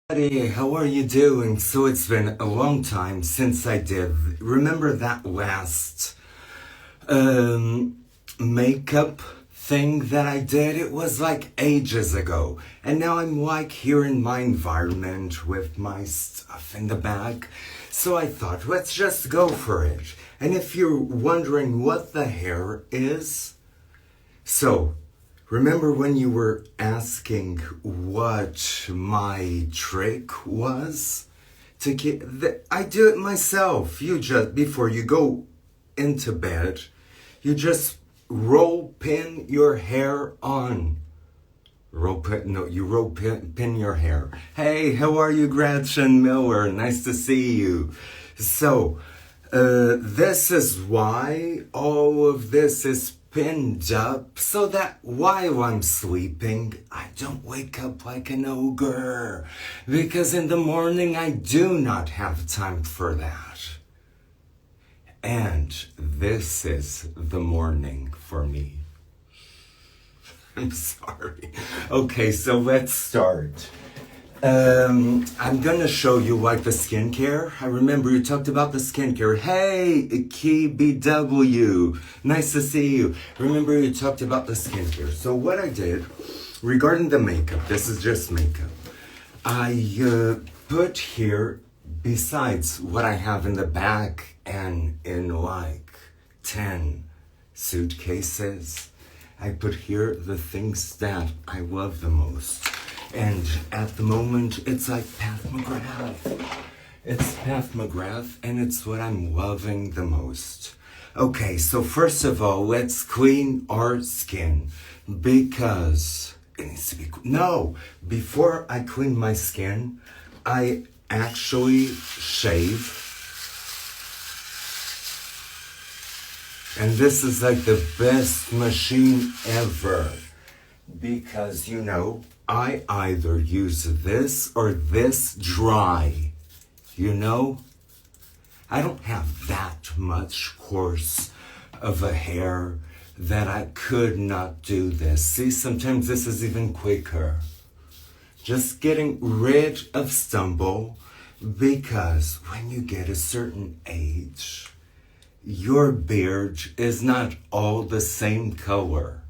Hey, how are you doing? So it's been a long time since I did. Remember that last makeup thing that I did? It was like ages ago. And now I'm like here in my environment with my stuff in the bag. So I thought, let's just go for it. And if you're wondering what the hair is, so remember when you were asking what my trick was? I do it myself. You just, before you go into bed, you just roll pin your hair on. You roll pin your hair. Hey, how are you, Gretchen Miller? Nice to see you. So, this is why all of this is pinned up so that while I'm sleeping, I don't wake up like an ogre. Because in the morning, I do not have time for that. And this is the morning for me. I'm sorry. Okay, so let's start. I'm gonna show you like the skincare. I remember you talked about the skincare. Hey, Key BW, nice to see you. Remember you talked about the skincare. So what I did regarding the makeup, this is just makeup. I put here, besides what I have in the back and in like 10 suitcases, I put here the things that I love the most. And at the moment, it's like Pat McGrath. It's Pat McGrath, and it's what I'm loving the most. Okay, so first of all, let's clean our skin because it needs to be. No, before I clean my skin, I actually shave. And this is like the best machine ever because, you know, I either use this or this dry, you know? I don't have that much coarse of a hair that I could not do this. See, sometimes this is even quicker. Just getting rid of stumble because when you get a certain age, your beard is not all the same color.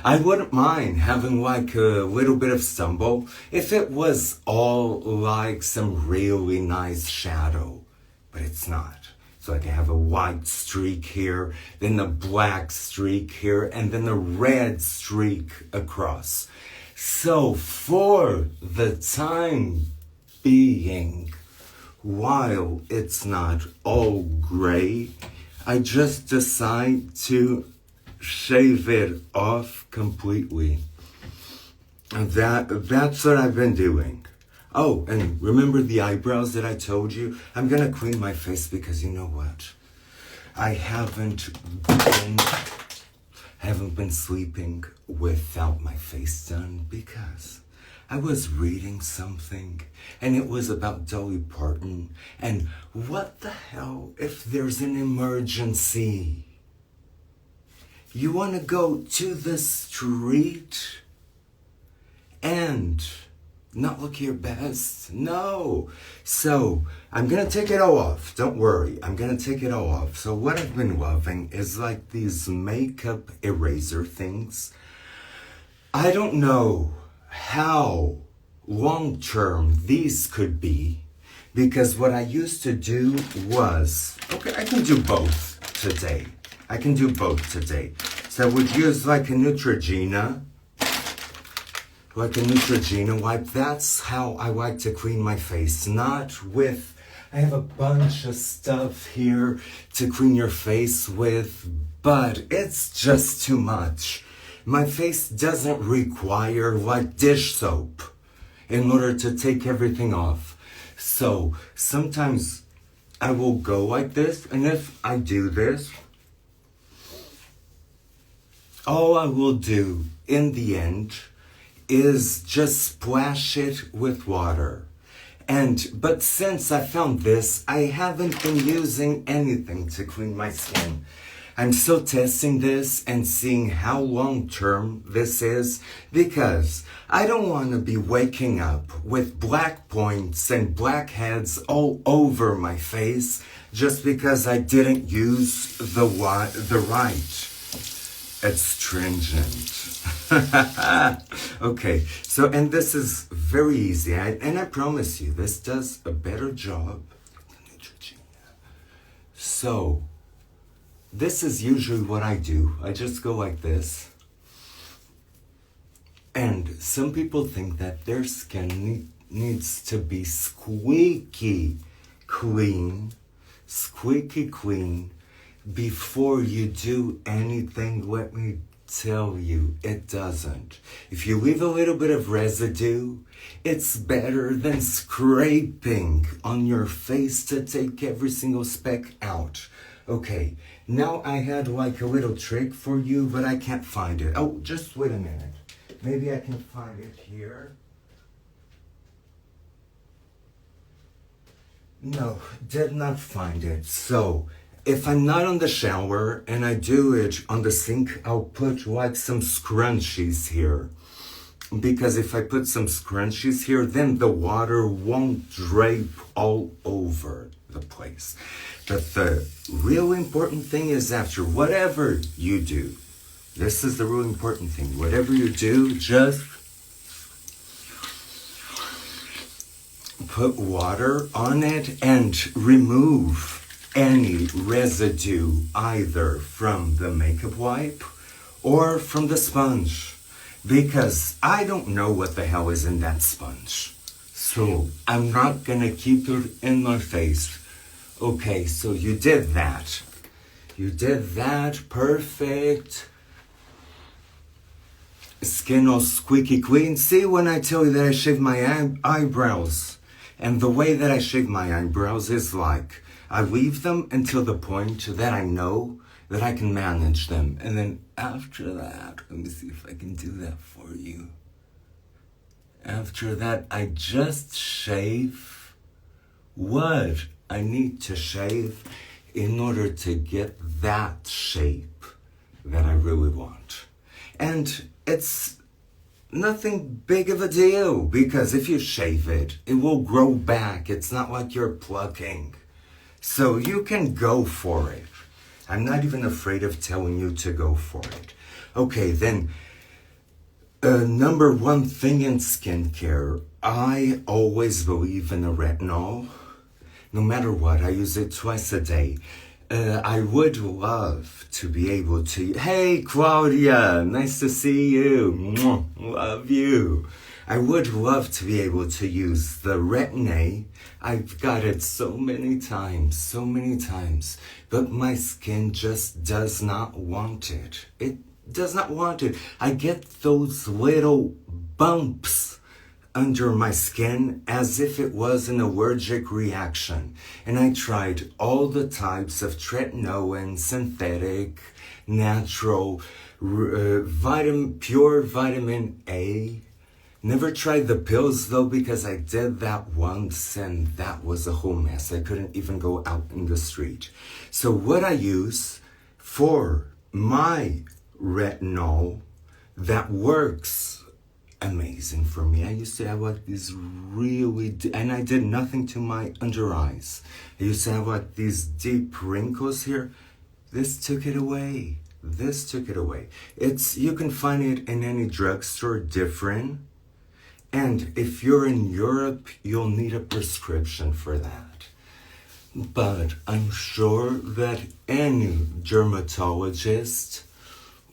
I wouldn't mind having like a little bit of stumble if it was all like some really nice shadow, but it's not. So I can have a white streak here, then a black streak here, and then a red streak across. So for the time being, while it's not all gray, I just decide to shave it off completely. And that's what I've been doing. Oh, and remember the eyebrows that I told you? I'm gonna clean my face because you know what? I haven't been sleeping without my face done because I was reading something and it was about Dolly Parton and what the hell if there's an emergency? You want to go to the street and not look your best? No. So I'm going to take it all off. Don't worry. I'm going to take it all off. So what I've been loving is like these makeup eraser things. I don't know how long-term these could be because what I used to do was, okay, I can do both today. So I would use like a Neutrogena wipe. That's how I like to clean my face. Not with, I have a bunch of stuff here to clean your face with, but it's just too much. My face doesn't require like dish soap in order to take everything off. So sometimes I will go like this, and if I do this, all I will do in the end is just splash it with water. But since I found this, I haven't been using anything to clean my skin. I'm still testing this and seeing how long term this is because I don't want to be waking up with black points and blackheads all over my face just because I didn't use the right astringent. Okay, so, and this is very easy, and I promise you, this does a better job than Neutrogena. So, this is usually what I do. I just go like this. And some people think that their skin needs to be squeaky clean before you do anything. Let me tell you, it doesn't. If you leave a little bit of residue, it's better than scraping on your face to take every single speck out. Okay, now I had like a little trick for you, but I can't find it. Oh, just wait a minute. Maybe I can find it here. No, did not find it. So, if I'm not on the shower and I do it on the sink, I'll put like some scrunchies here. Because if I put some scrunchies here, then the water won't drape all over the place. But the real important thing is after whatever you do, this is the real important thing. Whatever you do, just put water on it and remove any residue either from the makeup wipe or from the sponge. Because I don't know what the hell is in that sponge. So I'm not gonna keep it in my face. Okay, so you did that. You did that, perfect. Skin all squeaky clean. See, when I tell you that I shave my eyebrows, and the way that I shave my eyebrows is like, I leave them until the point that I know that I can manage them. And then after that, let me see if I can do that for you. After that, I just shave what I need to shave in order to get that shape that I really want. And it's nothing big of a deal, because if you shave it, it will grow back. It's not like you're plucking. So you can go for it. I'm not even afraid of telling you to go for it. Okay, then, number one thing in skincare, I always believe in a retinol. No matter what, I use it twice a day. I would love to be able to... Hey, Claudia, nice to see you. Mwah, love you. I would love to be able to use the Retin-A. I've got it so many times, but my skin just does not want it. It does not want it. I get those little bumps under my skin as if it was an allergic reaction. And I tried all the types of tretinoin, synthetic, natural, pure vitamin A. Never tried the pills though, because I did that once and that was a whole mess. I couldn't even go out in the street. So what I use for my retinol that works amazing for me. I used to have like these and I did nothing to my under eyes. I used to have like these deep wrinkles here. This took it away. You can find it in any drugstore, different. And if you're in Europe, you'll need a prescription for that. But I'm sure that any dermatologist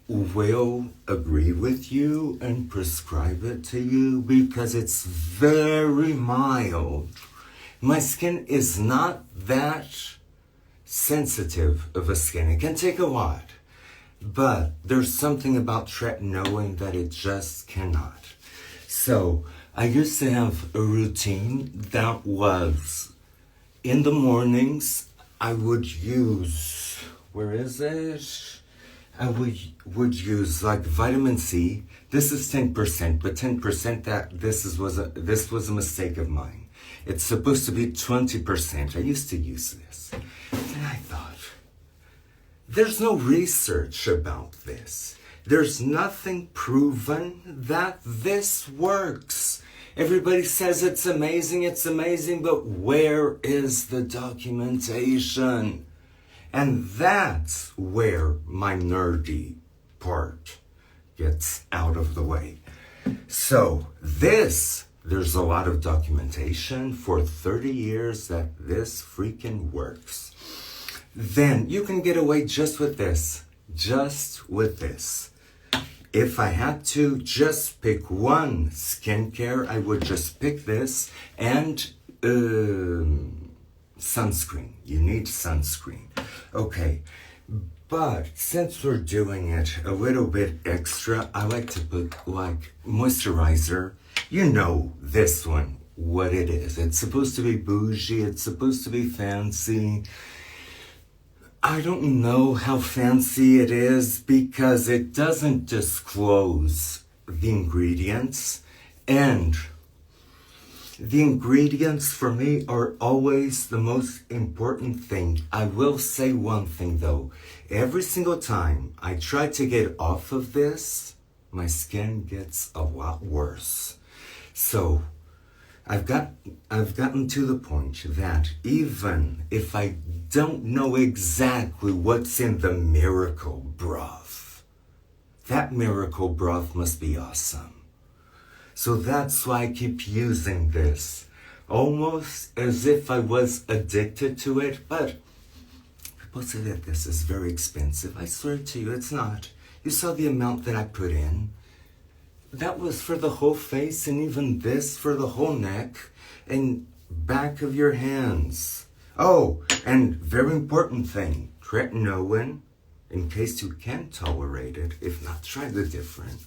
will agree with you and prescribe it to you because it's very mild. My skin is not that sensitive of a skin. It can take a lot. But there's something about tretinoin that it just cannot. So, I used to have a routine that was, in the mornings, I would use, I would use like vitamin C. This is 10%, but 10% this was a mistake of mine. It's supposed to be 20%. I used to use this. And I thought, there's no research about this. There's nothing proven that this works. Everybody says it's amazing, but where is the documentation? And that's where my nerdy part gets out of the way. So there's a lot of documentation for 30 years that this freaking works. Then you can get away just with this. If I had to just pick one skincare, I would just pick this and sunscreen. You need sunscreen. Okay, but since we're doing it a little bit extra, I like to put like moisturizer. You know this one, what it is. It's supposed to be bougie. It's supposed to be fancy. I don't know how fancy it is because it doesn't disclose the ingredients. And the ingredients for me are always the most important thing. I will say one thing though. Every single time I try to get off of this, my skin gets a lot worse. So I've gotten to the point that even if I don't know exactly what's in the miracle broth, that miracle broth must be awesome. So that's why I keep using this, almost as if I was addicted to it. But people say that this is very expensive. I swear to you, it's not. You saw the amount that I put in. That was for the whole face, and even this for the whole neck and back of your hands. Oh, and very important thing, tretinoin, in case you can't tolerate it. If not, try the different.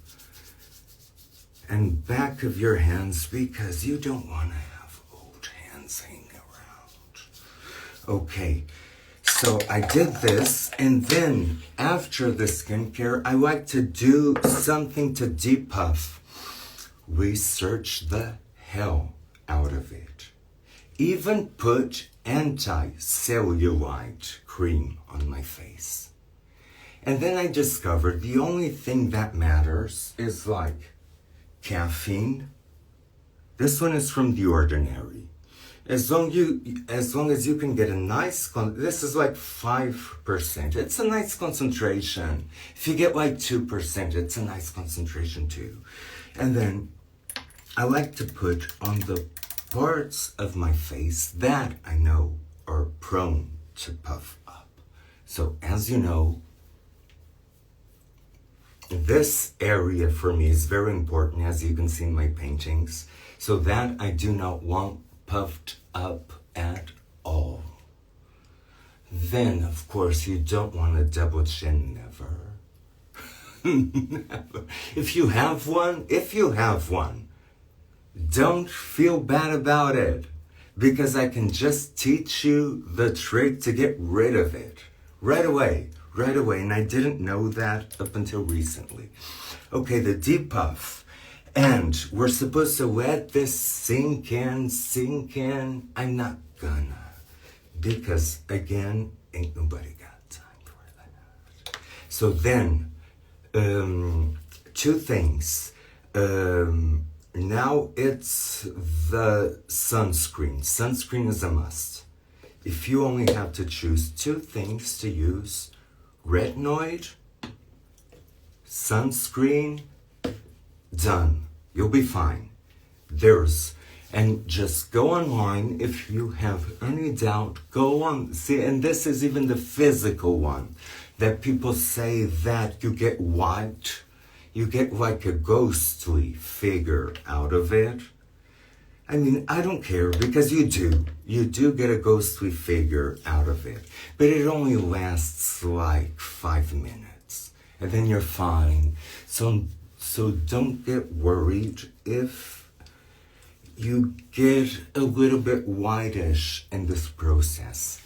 And back of your hands, because you don't want to have old hands hanging around. Okay, so I did this, and then after the skincare, I like to do something to depuff. Research the hell out of it. Even put anti-cellulite cream on my face. And then I discovered the only thing that matters is like caffeine. This one is from The Ordinary. As long as you can get a nice, this is like 5%. It's a nice concentration. If you get like 2%, it's a nice concentration too. And then I like to put on the parts of my face that I know are prone to puff up. So as you know, this area for me is very important, as you can see in my paintings, so that I do not want puffed up at all. Then, of course, you don't want a double chin, never. Never. If you have one, don't feel bad about it, because I can just teach you the trick to get rid of it right away, and I didn't know that up until recently. Okay, the depuff. And we're supposed to let this sink in. I'm not gonna. Because, again, ain't nobody got time for that. So then, two things. Now it's the sunscreen. Sunscreen is a must. If you only have to choose two things to use, retinoid, sunscreen, done. You'll be fine. And just go online if you have any doubt. Go on. See, and this is even the physical one that people say that you get wiped. You get like a ghostly figure out of it. I mean, I don't care, because you do. You do get a ghostly figure out of it. But it only lasts like 5 minutes. And then you're fine. So don't get worried if you get a little bit whitish in this process.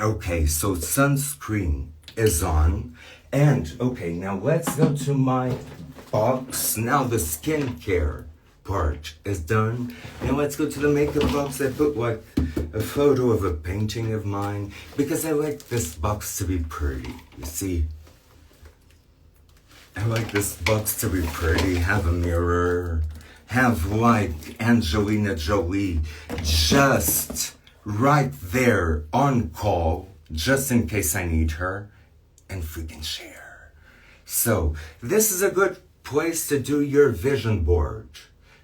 Okay, so sunscreen is on. And, okay, now let's go to my box. Now the skincare part is done. Now let's go to the makeup box. I put like a photo of a painting of mine because I like this box to be pretty. You see? I like this box to be pretty, have a mirror, have like Angelina Jolie just right there on call, just in case I need her, and freaking share. So this is a good place to do your vision board.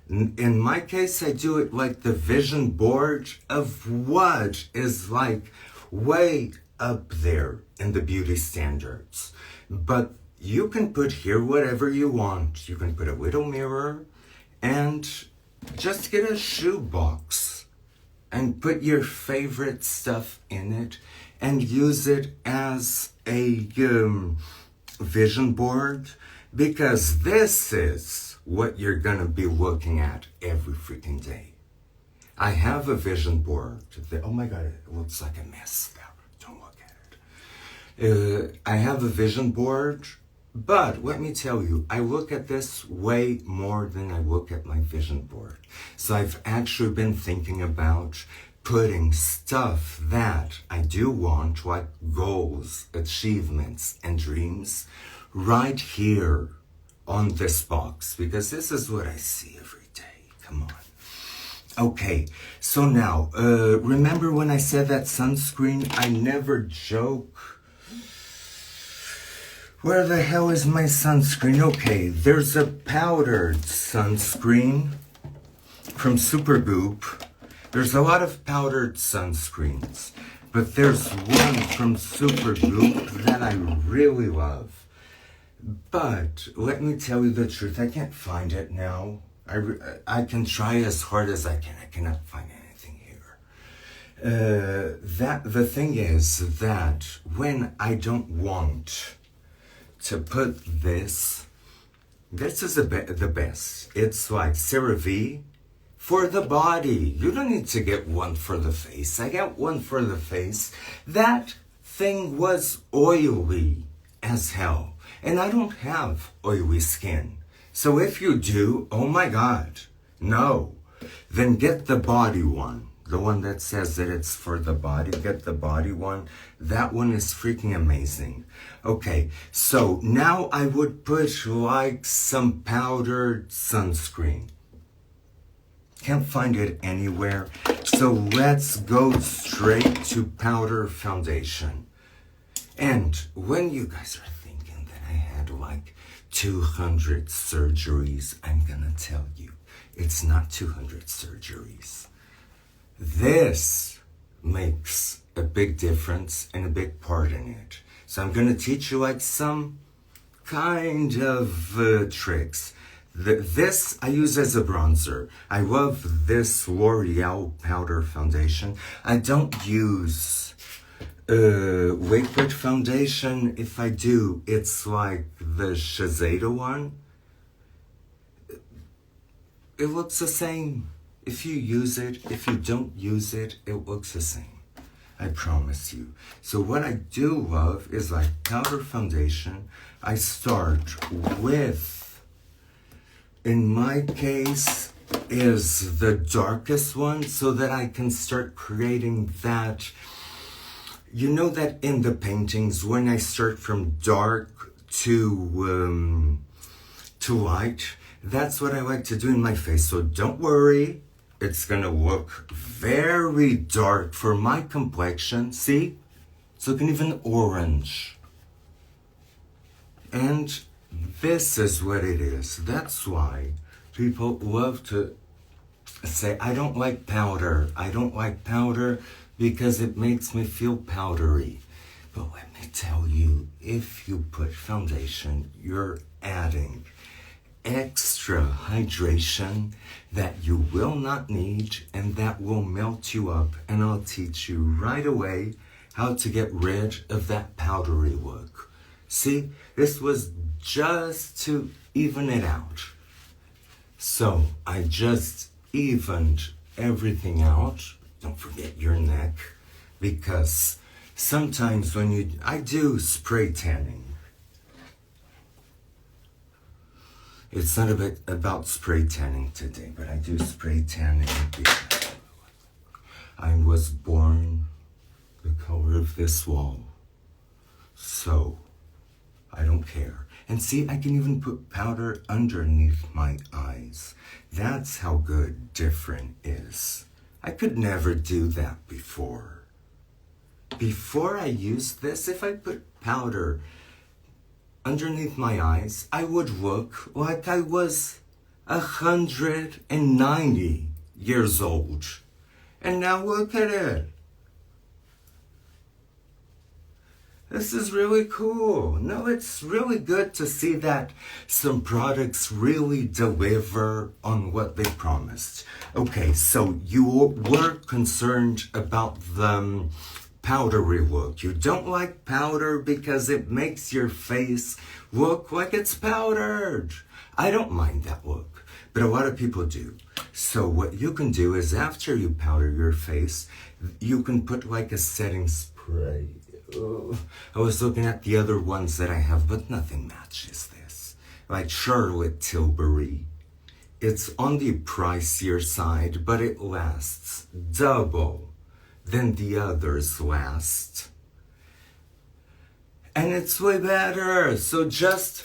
In my case, I do it like the vision board of what is like way up there in the beauty standards. But you can put here whatever you want. You can put a little mirror and just get a shoe box and put your favorite stuff in it and use it as a vision board, because this is what you're gonna be looking at every freaking day. I have a vision board. Oh my God, it looks like a mess now. Don't look at it. I have a vision board, but let me tell you, I look at this way more than I look at my vision board. So I've actually been thinking about putting stuff that I do want, like goals, achievements, and dreams, right here on this box, because this is what I see every day. Come on. Okay, so now, remember when I said that sunscreen? I never joke. Where the hell is my sunscreen? Okay, there's a powdered sunscreen from Supergoop. There's a lot of powdered sunscreens, but there's one from Supergoop that I really love. But let me tell you the truth, I can't find it now. I can try as hard as I can. I cannot find anything here. The thing is that when I don't want to put this is the best. It's like CeraVe for the body. You don't need to get one for the face. I got one for the face. That thing was oily as hell. And I don't have oily skin. So if you do, oh my God, no. Then get the body one. The one that says that it's for the body. Get the body one. That one is freaking amazing. Okay, so now I would put like some powdered sunscreen. Can't find it anywhere. So let's go straight to powder foundation. And when you guys are thinking that I had like 200 surgeries, I'm gonna tell you, it's not 200 surgeries. This makes a big difference and a big part in it. So I'm gonna teach you like some kind of tricks. This I use as a bronzer. I love this L'Oreal powder foundation. I don't use liquid foundation. If I do, it's like the Azevedo one. It looks the same. If you use it, if you don't use it, it looks the same. I promise you. So what I do love is like powder foundation. I start with, in my case, is the darkest one so that I can start creating that. You know that in the paintings, when I start from dark to light, that's what I like to do in my face. So don't worry, it's gonna look very dark for my complexion. See? It's looking even orange. And this is what it is. That's why people love to say, I don't like powder. I don't like powder because it makes me feel powdery. But let me tell you, if you put foundation, you're adding extra hydration that you will not need and that will melt you up. And I'll teach you right away how to get rid of that powdery look. See, this was just to even it out. So I just evened everything out. Don't forget your neck, because sometimes when I do spray tanning. It's not about spray tanning today, but I do spray tanning. I was born the color of this wall. So, I don't care. And see, I can even put powder underneath my eyes. That's how good different is. I could never do that before. Before I used this, if I put powder underneath my eyes, I would look like I was 190 years old. And now look at it. This is really cool. No, it's really good to see that some products really deliver on what they promised. Okay, so you were concerned about the powdery look. You don't like powder because it makes your face look like it's powdered. I don't mind that look, but a lot of people do. So what you can do is after you powder your face, you can put like a setting spray. Oh, I was looking at the other ones that I have, but nothing matches this. Like Charlotte Tilbury. It's on the pricier side, but it lasts double than the others last. And it's way better. So just,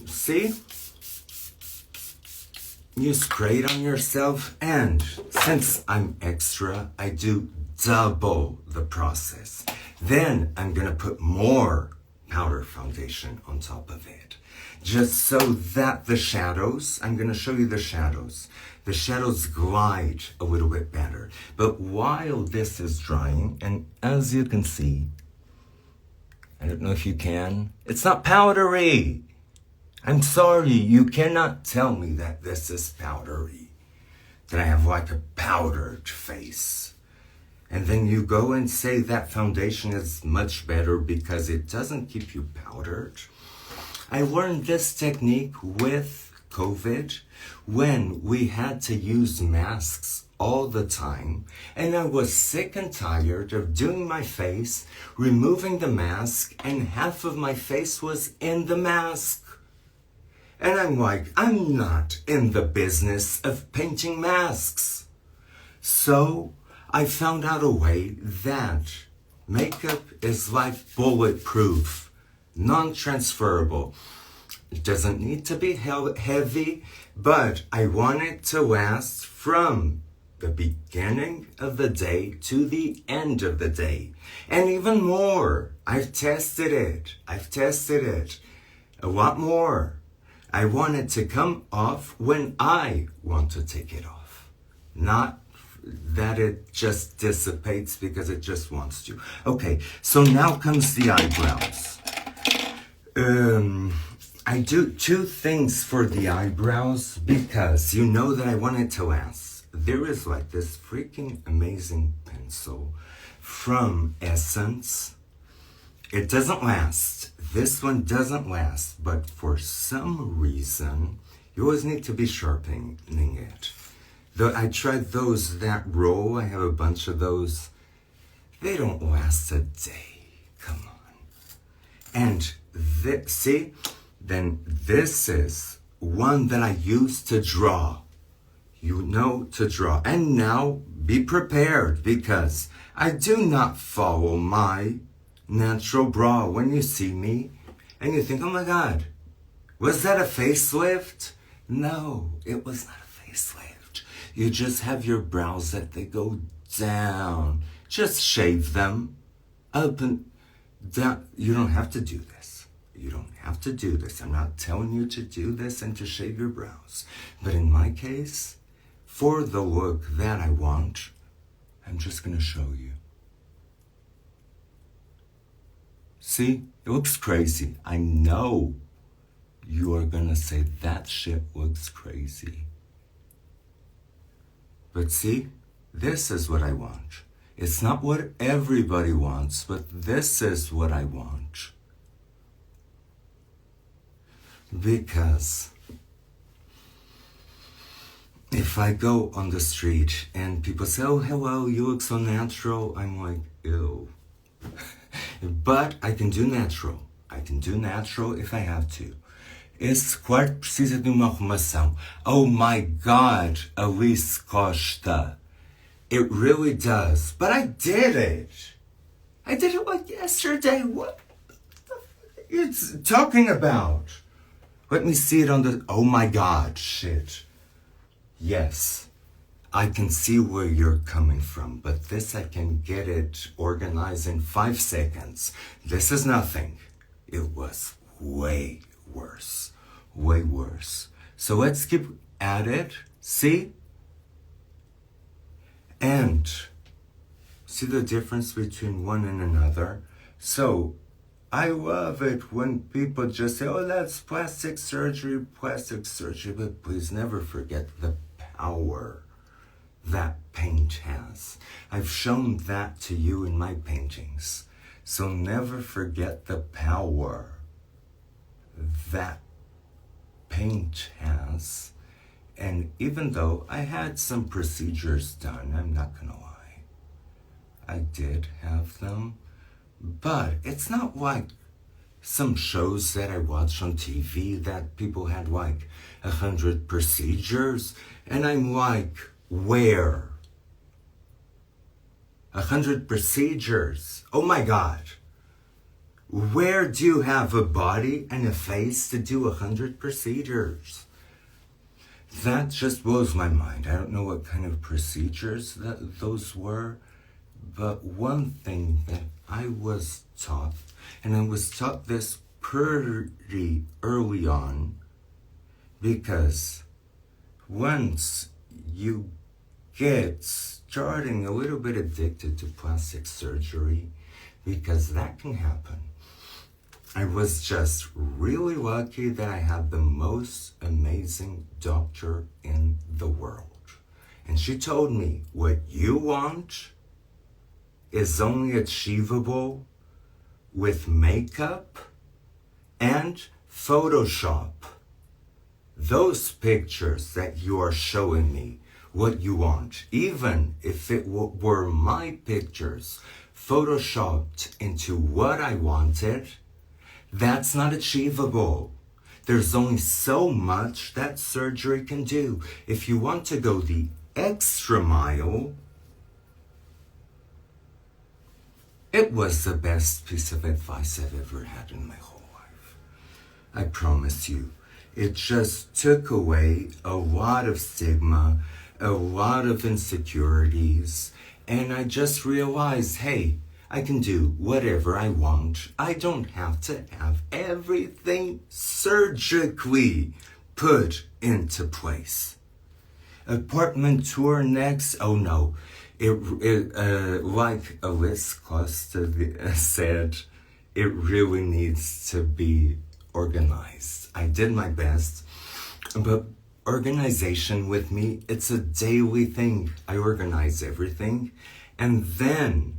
see? You spray it on yourself, and since I'm extra, I do double the process. Then I'm gonna put more powder foundation on top of it. Just so that the shadows, I'm gonna show you the shadows. The shadows glide a little bit better. But while this is drying, and as you can see, I don't know if you can, it's not powdery. I'm sorry, you cannot tell me that this is powdery. That I have like a powdered face. And then you go and say that foundation is much better because it doesn't keep you powdered. I learned this technique with COVID when we had to use masks all the time. And I was sick and tired of doing my face, removing the mask, and half of my face was in the mask. And I'm like, I'm not in the business of painting masks. So I found out a way that makeup is like bulletproof, non-transferable. It doesn't need to be heavy, but I want it to last from the beginning of the day to the end of the day. And even more. I've tested it a lot more. I want it to come off when I want to take it off, not that it just dissipates because it just wants to. Okay, so now comes the eyebrows. I do two things for the eyebrows because you know that I want it to last. There is like this freaking amazing pencil from Essence. It doesn't last. This one doesn't last, but for some reason, you always need to be sharpening it. Though I tried those that roll, I have a bunch of those. They don't last a day. Come on. And this, see, then this is one that I use to draw. You know, to draw. And now be prepared because I do not follow my natural brow. When you see me and you think, oh my God, was that a facelift? No, it was not a facelift. You just have your brows that they go down. Just shave them up and down. You don't have to do this. You don't have to do this. I'm not telling you to do this and to shave your brows. But in my case, for the look that I want, I'm just going to show you. See, it looks crazy. I know you are going to say that shit looks crazy. But see, this is what I want. It's not what everybody wants, but this is what I want. Because if I go on the street and people say, oh, hello, you look so natural, I'm like, ew. But I can do natural. I can do natural if I have to. Esse quarto precisa de uma arrumação. Oh my God, Alice Costa. It really does. But I did it. I did it like yesterday. What the fuck are you talking about? Let me see it on the... Oh my God, shit. Yes, I can see where you're coming from, but this I can get it organized in 5 seconds. This is nothing. It was way worse. Way worse. So let's keep at it. See? And see the difference between one and another? So, I love it when people just say, oh, that's plastic surgery, but please never forget the power that paint has. I've shown that to you in my paintings. So never forget the power that paint has. And even though I had some procedures done, I'm not gonna lie, I did have them, but it's not like some shows that I watch on TV that people had like 100 procedures, and I'm like, where? 100 procedures? Oh my God. Where do you have a body and a face to do 100 procedures? That just blows my mind. I don't know what kind of procedures those were, but one thing that I was taught, and I was taught this pretty early on, because once you get starting a little bit addicted to plastic surgery, because that can happen. I was just really lucky that I had the most amazing doctor in the world. And she told me, what you want is only achievable with makeup and Photoshop. Those pictures that you are showing me, what you want, even if it were my pictures photoshopped into what I wanted, that's not achievable. There's only so much that surgery can do. If you want to go the extra mile, it was the best piece of advice I've ever had in my whole life. I promise you. It just took away a lot of stigma, a lot of insecurities, and I just realized, hey, I can do whatever I want. I don't have to have everything surgically put into place. Apartment tour next? Oh no. Like Alice Costa said, it really needs to be organized. I did my best, but organization with me, it's a daily thing. I organize everything, and then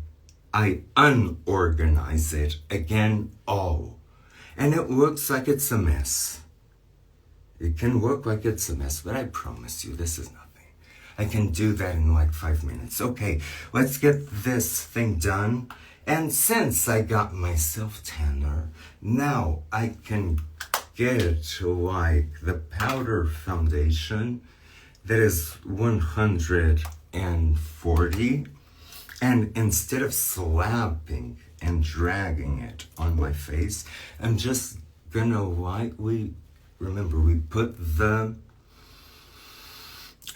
I unorganize it again all. And it looks like it's a mess. It can look like it's a mess, but I promise you, this is nothing. I can do that in like 5 minutes. Okay, let's get this thing done. And since I got myself tanner, now I can get like the powder foundation that is 140. And instead of slapping and dragging it on my face, I'm just gonna lightly, remember we put the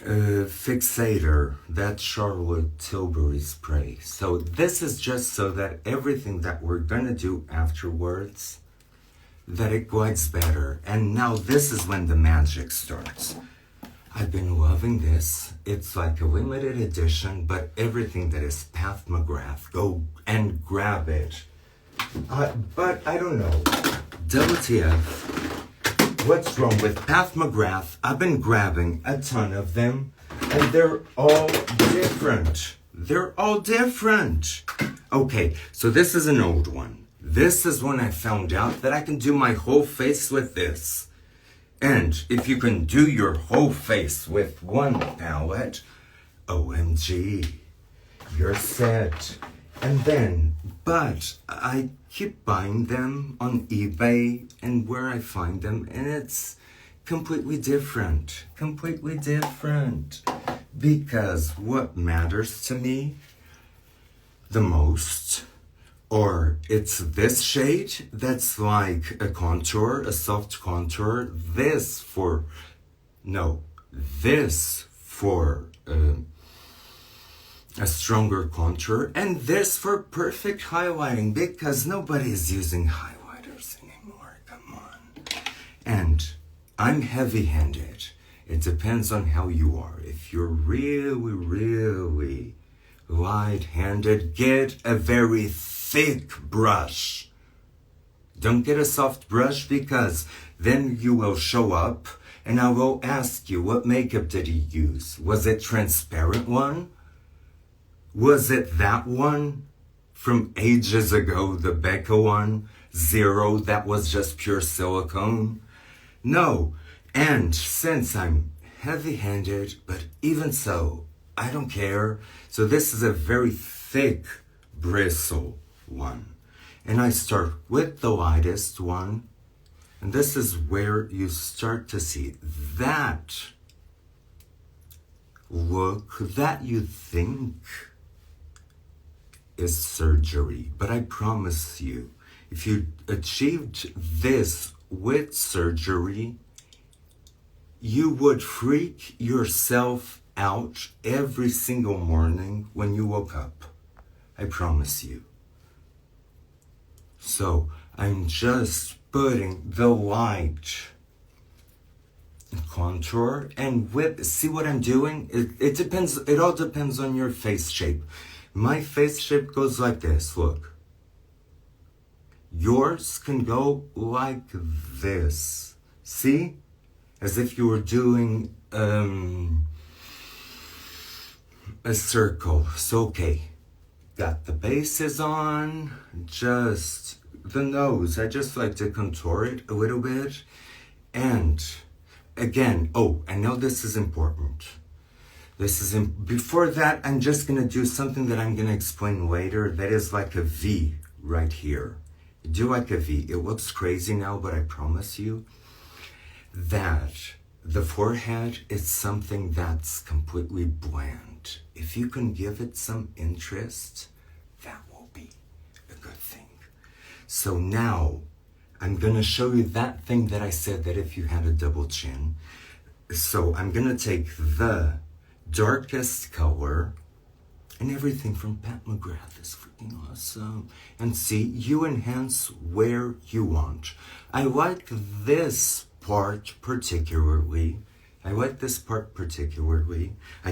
fixator, that Charlotte Tilbury spray. So this is just so that everything that we're gonna do afterwards, that it glides better. And now this is when the magic starts. I've been loving this. It's like a limited edition, but everything that is Pat McGrath, go and grab it. But I don't know. WTF. What's wrong with Pat McGrath? I've been grabbing a ton of them, and they're all different. They're all different. Okay, so this is an old one. This is when I found out that I can do my whole face with this. And if you can do your whole face with one palette, OMG, you're set. And then, but I keep buying them on eBay and where I find them, and it's completely different. Completely different. Because what matters to me the most, or it's this shade that's like a contour, a soft contour, this for a stronger contour, and this for perfect highlighting, because nobody is using highlighters anymore. Come on. And I'm heavy-handed. It depends on how you are. If you're really, really light-handed, get a very thick brush. Don't get a soft brush, because then you will show up and I will ask you, what makeup did he use? Was it transparent one? Was it that one from ages ago, the Becca one, Zero, that was just pure silicone? No. And since I'm heavy-handed, but even so, I don't care. So this is a very thick bristle one. And I start with the lightest one. And this is where you start to see that look that you think is surgery. But I promise you, if you achieved this with surgery, you would freak yourself out every single morning when you woke up. I promise you. So I'm just putting the light contour, and see what I'm doing? It depends, it all depends on your face shape. My face shape goes like this, look. Yours can go like this. See? As if you were doing a circle. So, okay. Got the bases on. Just the nose. I just like to contour it a little bit. And again, I know this is important. Before that, I'm just going to do something that I'm going to explain later. That is like a V right here. Do like a V. It looks crazy now, but I promise you that the forehead is something that's completely bland. If you can give it some interest, that will be a good thing. So now I'm going to show you that thing that I said, that if you had a double chin. So I'm going to take the darkest color, and everything from Pat McGrath is freaking awesome. And see, you enhance where you want. I like this part particularly. I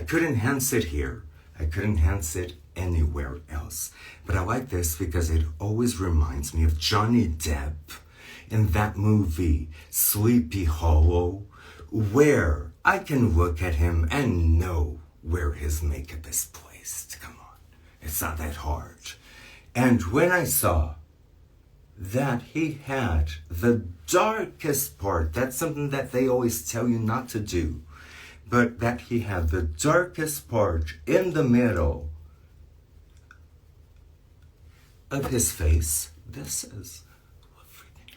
could enhance it here. I could enhance it anywhere else. But I like this because it always reminds me of Johnny Depp in that movie, Sleepy Hollow, where I can look at him and know where his makeup is placed. Come on, it's not that hard. And when I saw that he had the darkest part, that's something that they always tell you not to do, but that he had the darkest part in the middle of his face, this is what freaking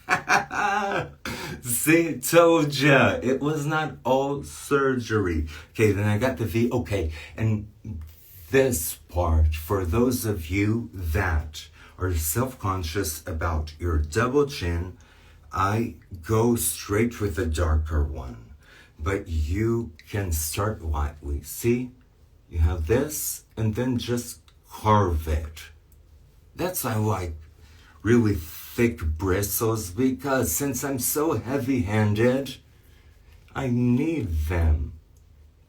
happens. See, told ya, it was not all surgery. Okay, then I got the V. Okay, and this part, for those of you that are self-conscious about your double chin, I go straight with the darker one. But you can start lightly. See, you have this, and then just carve it. That's why I like really thick bristles, because since I'm so heavy-handed, I need them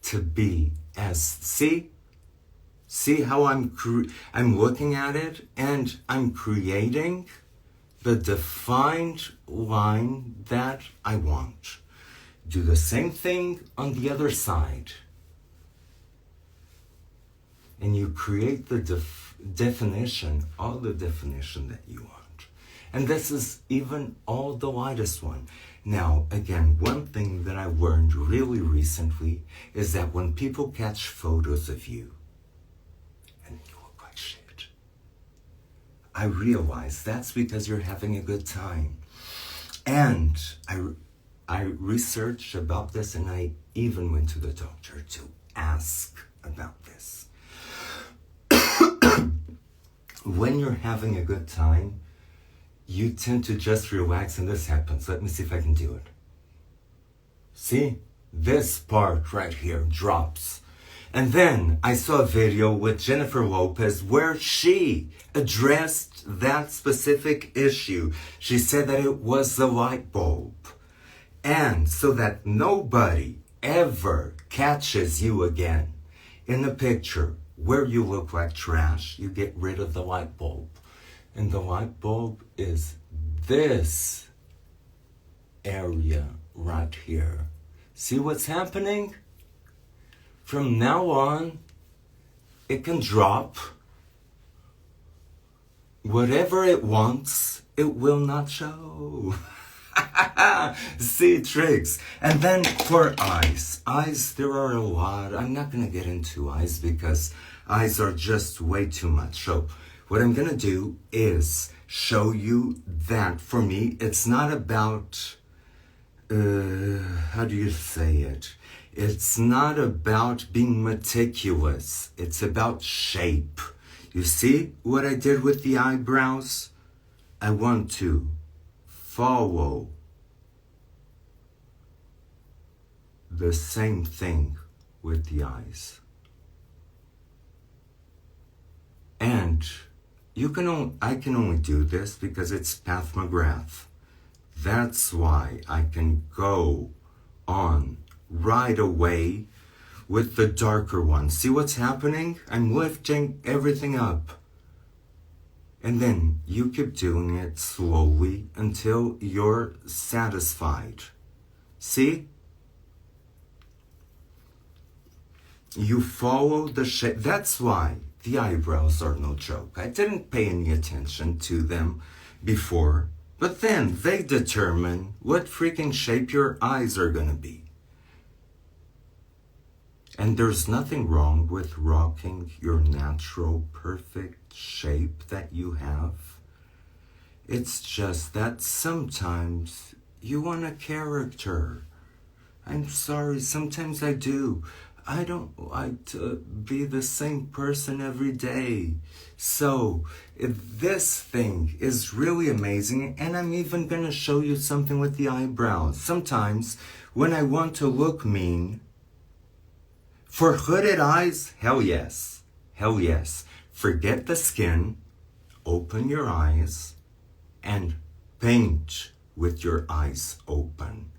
to be as, see how I'm looking at it, and I'm creating the defined line that I want. Do the same thing on the other side. And you create the definition, all the definition that you want. And this is even all the lightest one. Now, again, one thing that I learned really recently is that when people catch photos of you, and you look like shit, I realize that's because you're having a good time. And I researched about this and I even went to the doctor to ask about this. When you're having a good time, you tend to just relax and this happens. Let me see if I can do it. See? This part right here drops. And then I saw a video with Jennifer Lopez where she addressed that specific issue. She said that it was the light bulb. And so that nobody ever catches you again in a picture where you look like trash, you get rid of the light bulb. And the light bulb is this area right here. See what's happening? From now on, it can drop. Whatever it wants, it will not show. See, tricks. And then for eyes. Eyes, there are a lot. I'm not going to get into eyes because eyes are just way too much. So what I'm going to do is show you that for me, it's not about, how do you say it? It's not about being meticulous. It's about shape. You see what I did with the eyebrows? I want to follow the same thing with the eyes. And I can only do this because it's Path McGrath. That's why I can go on right away with the darker one. See what's happening? I'm lifting everything up. And then you keep doing it slowly until you're satisfied. See? You follow the shape. That's why the eyebrows are no joke. I didn't pay any attention to them before, but then they determine what freaking shape your eyes are gonna be. And there's nothing wrong with rocking your natural, perfect shape that you have. It's just that sometimes you want a character. I'm sorry, sometimes I do. I don't like to be the same person every day. So this thing is really amazing, and I'm even going to show you something with the eyebrows. Sometimes when I want to look mean, for hooded eyes, hell yes. Hell yes. Forget the skin, open your eyes, and paint with your eyes open.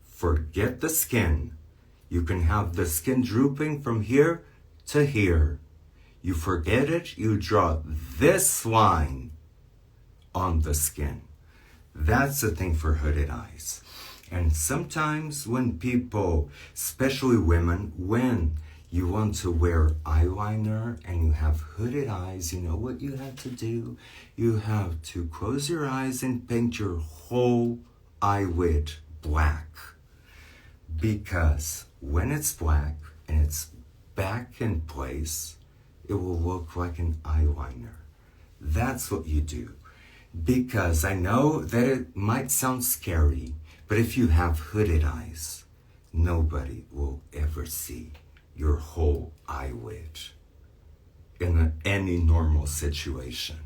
Forget the skin. You can have the skin drooping from here to here. You forget it, you draw this line on the skin. That's the thing for hooded eyes. And sometimes when people, especially women, when you want to wear eyeliner and you have hooded eyes, you know what you have to do? You have to close your eyes and paint your whole eyelid black. Because when it's black and it's back in place, it will look like an eyeliner. That's what you do. Because I know that it might sound scary, but if you have hooded eyes, nobody will ever see your whole eyelid in any normal situation.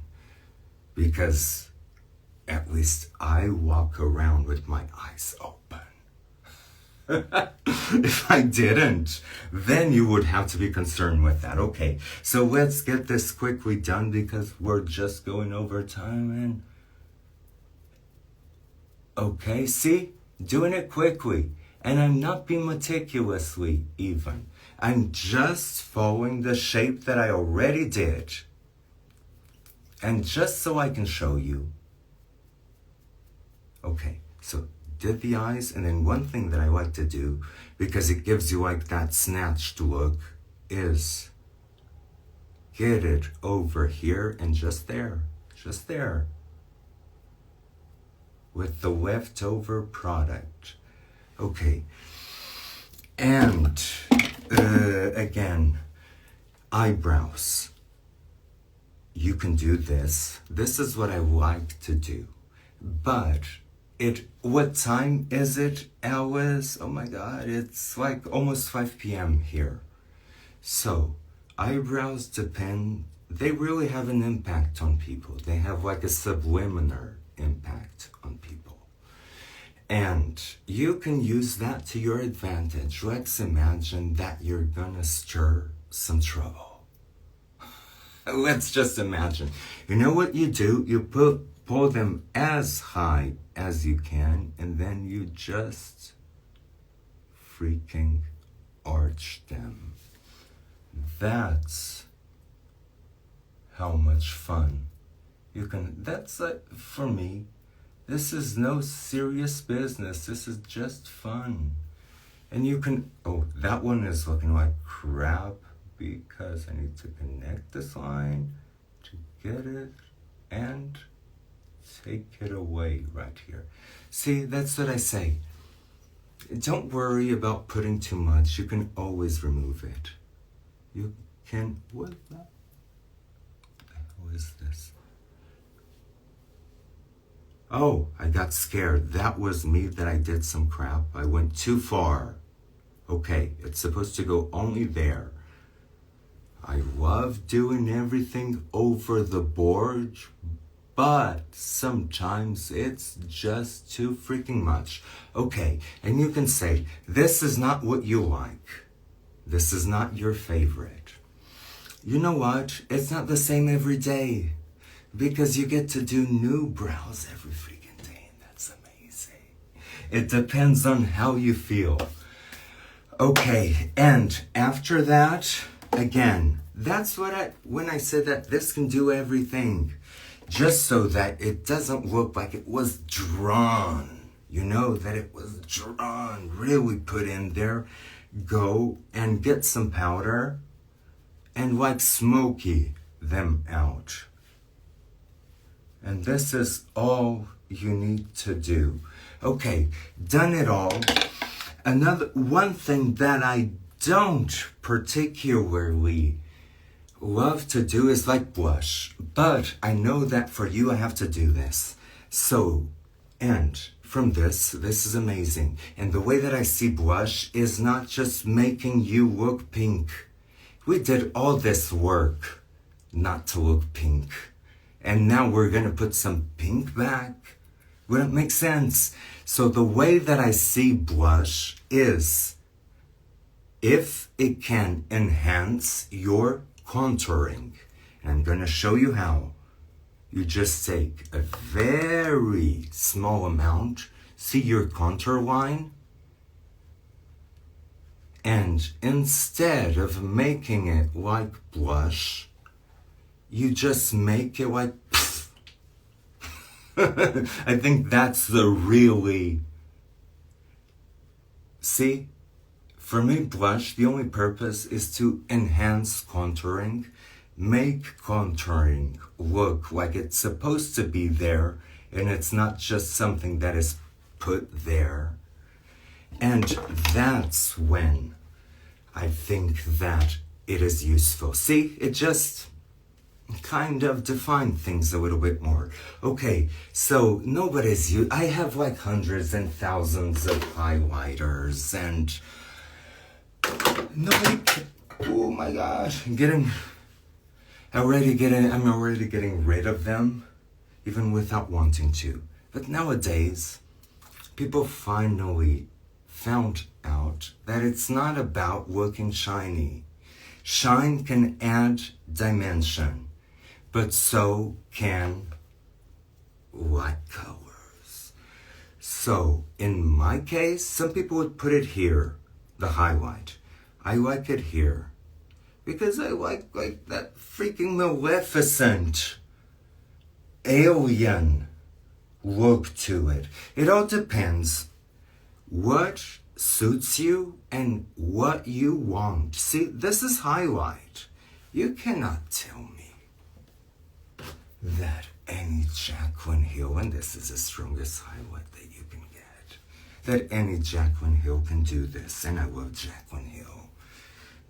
Because at least I walk around with my eyes open. If I didn't, then you would have to be concerned with that. Okay, so let's get this quickly done because we're just going over time and... Okay, see? Doing it quickly. And I'm not being meticulously even. I'm just following the shape that I already did. And just so I can show you. Okay, so did the eyes, and then one thing that I like to do, because it gives you like that snatched look, is get it over here and just there. With the leftover product. Okay. And again, eyebrows. You can do this. This is what I like to do. But What time is it, Alice? Oh my God, it's like almost 5 p.m. here. So, eyebrows depend, they really have an impact on people. They have like a subliminal impact on people. And you can use that to your advantage. Let's imagine that you're gonna stir some trouble. Let's just imagine. You know what you do? You pull them as high as you can, and then you just freaking arch them. That's how much fun you can. That's for me, this is no serious business. This is just fun. And you can, oh, that one is looking like crap because I need to connect this line to get it and take it away right here. See, that's what I say. Don't worry about putting too much. You can always remove it. You can, what the hell is this? Oh, I got scared. That was me that I did some crap. I went too far. Okay, it's supposed to go only there. I love doing everything over the board, but sometimes it's just too freaking much. Okay, and you can say, this is not what you like. This is not your favorite. You know what? It's not the same every day because you get to do new brows every freaking day, and that's amazing. It depends on how you feel. Okay, and after that, again, that's what when I said that this can do everything, just so that it doesn't look like it was drawn. You know, that it was drawn, really put in there. Go and get some powder and like smoky them out. And this is all you need to do. Okay, done it all. Another one thing that I don't particularly love to do is like blush, but I know that for you I have to do this. So, and from this is amazing. And the way that I see blush is not just making you look pink. We did all this work not to look pink. And now we're gonna put some pink back. Wouldn't make sense. So the way that I see blush is if it can enhance your contouring. And I'm gonna show you how. You just take a very small amount. See your contour line? And instead of making it like blush, you just make it like I think that's the really... See? For me, blush, the only purpose is to enhance contouring, make contouring look like it's supposed to be there, and it's not just something that is put there. And that's when I think that it is useful. See, it just kind of define things a little bit more. Okay, so I have like hundreds and thousands of highlighters and oh my gosh, I'm already getting rid of them, even without wanting to. But nowadays, people finally found out that it's not about looking shiny. Shine can add dimension, but so can light colors. So in my case, some people would put it here, the highlight. I like it here because I like that freaking Maleficent alien look to it. It all depends what suits you and what you want. See, this is highlight. You cannot tell me that any Jaclyn Hill, and this is the strongest highlight that you can get, that any Jaclyn Hill can do this, and I love Jaclyn Hill.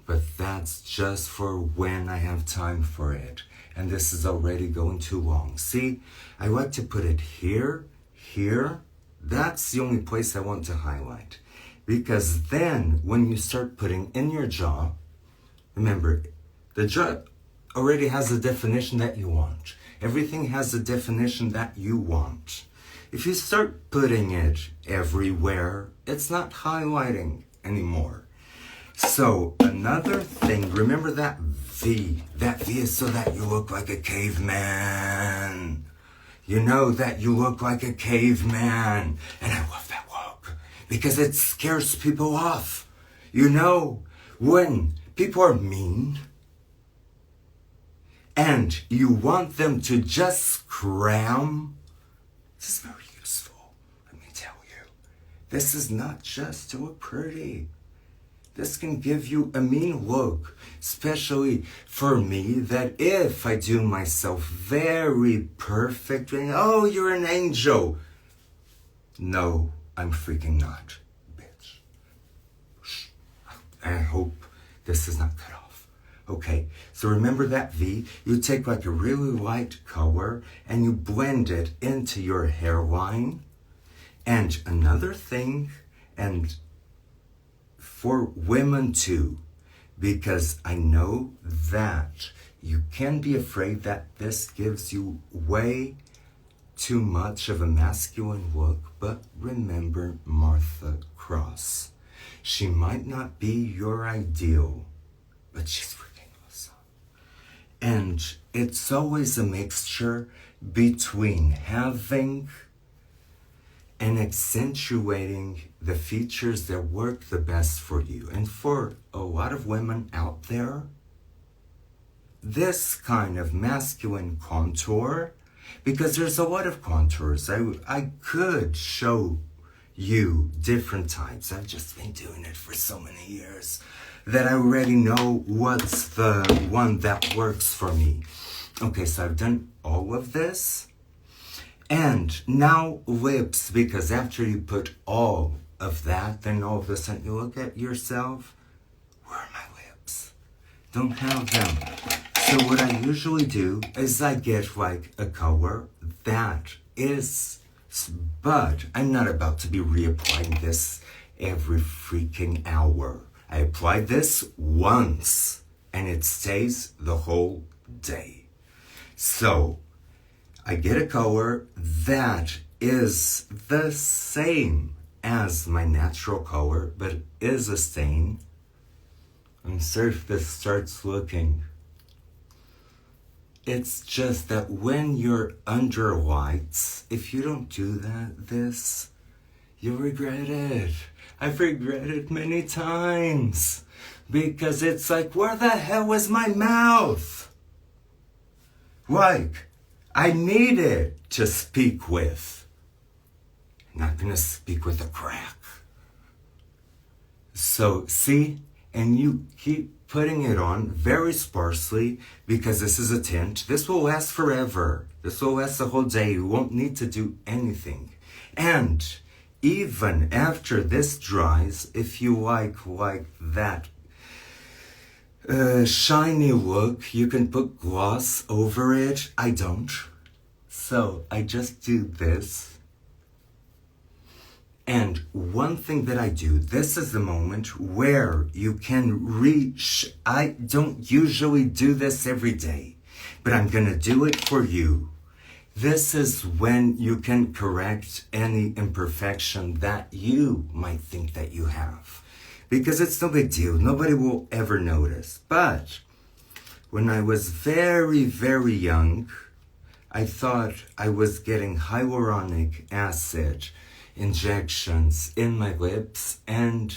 But that's just for when I have time for it. And this is already going too long. See, I like to put it here, here, That's the only place I want to highlight. Because then, when you start putting in your jaw, remember, the jaw already has a definition that you want. Everything has a definition that you want. If you start putting it everywhere, it's not highlighting anymore. So another thing, remember that V. That V is so that you look like a caveman. You know that you look like a caveman. And I love that look because it scares people off. You know, when people are mean and you want them to just scram, this is very useful, let me tell you. This is not just to look pretty. This can give you a mean look, especially for me, that if I do myself very perfect, oh, you're an angel. No, I'm freaking not, bitch. Shh. I hope this is not cut off. Okay, so remember that V? You take like a really light color and you blend it into your hairline. And another thing, and for women too, because I know that you can be afraid that this gives you way too much of a masculine look, but remember Martha Cross. She might not be your ideal, but she's freaking awesome. And it's always a mixture between having and accentuating the features that work the best for you. And for a lot of women out there, this kind of masculine contour, because there's a lot of contours. I could show you different types. I've just been doing it for so many years that I already know what's the one that works for me. Okay, so I've done all of this. And now lips, because after you put all of that, then all of a sudden you look at yourself, where are my lips? Don't have them. So what I usually do is I get like a color that is, but I'm not about to be reapplying this every freaking hour. I apply this once and it stays the whole day. So I get a color that is the same as my natural color, but is a stain. And so if this starts looking, it's just that when you're under lights, if you don't do this, you'll regret it. I've regretted it many times because it's like, where the hell is my mouth? Like, I need it to speak with. I'm not gonna speak with a crack. So, see? And you keep putting it on very sparsely because this is a tint. This will last forever. This will last the whole day. You won't need to do anything. And even after this dries, if you like that shiny look, you can put gloss over it. I don't. So I just do this. And one thing that I do, this is the moment where you can reach. I don't usually do this every day, but I'm gonna do it for you. This is when you can correct any imperfection that you might think that you have. Because it's no big deal. Nobody will ever notice. But when I was very, very young, I thought I was getting hyaluronic acid injections in my lips, and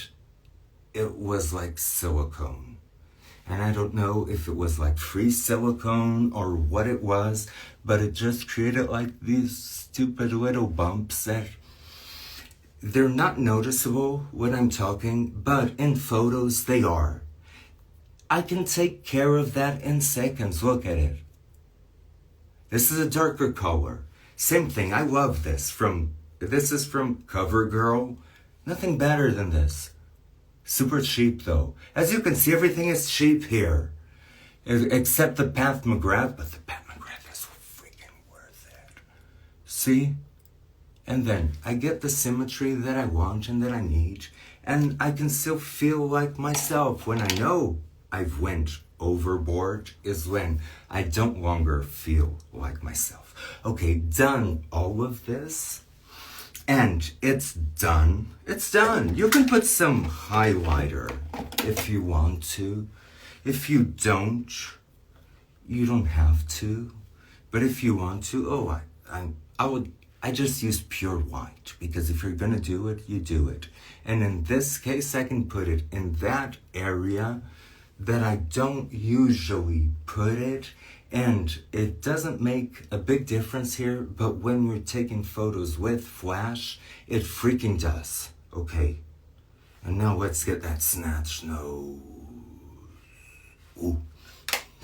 it was like silicone. And I don't know if it was like free silicone or what it was, but it just created like these stupid little bumps that they're not noticeable when I'm talking, but in photos they are. I can take care of that in seconds. Look at it. This is a darker color. Same thing. I love this. This is from CoverGirl. Nothing better than this. Super cheap though. As you can see, everything is cheap here. Except the Pat McGrath, but the Pat McGrath is freaking worth it. See? And then I get the symmetry that I want and that I need. And I can still feel like myself. When I know I've went overboard is when I don't longer feel like myself. Okay, done all of this. And it's done. It's done. You can put some highlighter if you want to. If you don't, you don't have to. But if you want to, I just use pure white, because if you're gonna do it, you do it. And in this case, I can put it in that area that I don't usually put it. And it doesn't make a big difference here, but when we're taking photos with flash, it freaking does. Okay. And now let's get that snatch nose. Ooh.